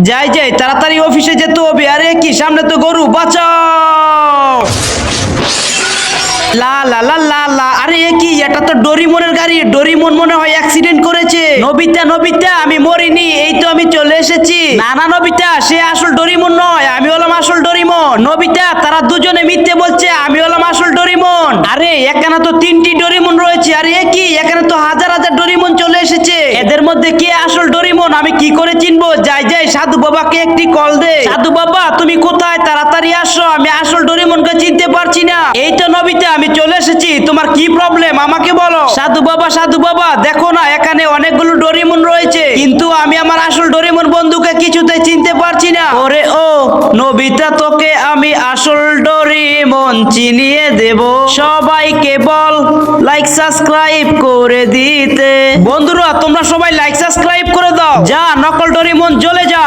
যাই যাই তাড়াতাড়ি অফিসে যেতে হবে। আরে কি সামনে তো গরু, বাঁচাও। লা লা লা লা লা, আরে কি এটা তো ডোরিমনের গাড়ি। ডোরিমন মনে হয় অ্যাক্সিডেন্ট করেছে। নবিতা নবিতা, আমি মরিনি, এই তো আমি চলে এসেছি। না না নবিতা, সে আসল ডোরিমন নয়, আমি হলাম আসল ডোরিমন। নবিতা, তারা দুজনে মিথ্যে বলছে, আমি হলাম আসল ডোরিমন। আরে এখানে তো 3টি ডোরিমন রয়েছে। আরে কি এখানে তো হাজার হাজার ডোরিমন চলে এসেছে। এদের মধ্যে কে আসল ডোরিমন আমি কি করে চিনবো? যাই যাই সাধু বাবাকে একটি কল দে। সাধু বাবা তুমি কোথায়? তাড়াতাড়ি আসো, আমি আসল ডোরিমনকে চিনতে পারছি না। এই তো নবিতা, আমি চলে এসেছি। তোমার কি প্রবলেম আমাকে বলো। সাধু বাবা দেখো না, এখানে অনেকগুলো ডোরিমন রয়েছে, কিন্তু আমি আমার আসল ডোরিমন বন্ধুকে কিছুতেই চিনতে পারছি না। ওরে ও নবিতা, তোকে আমি আসল ডোরিমন চিনিয়ে দেব। সবাইকে বল লাইক সাবস্ক্রাইব করে দিতে। বন্ধুরা তোমরা সবাই লাইক সাবস্ক্রাইব করে দাও। যা নকল ডোরিমন চলে যা।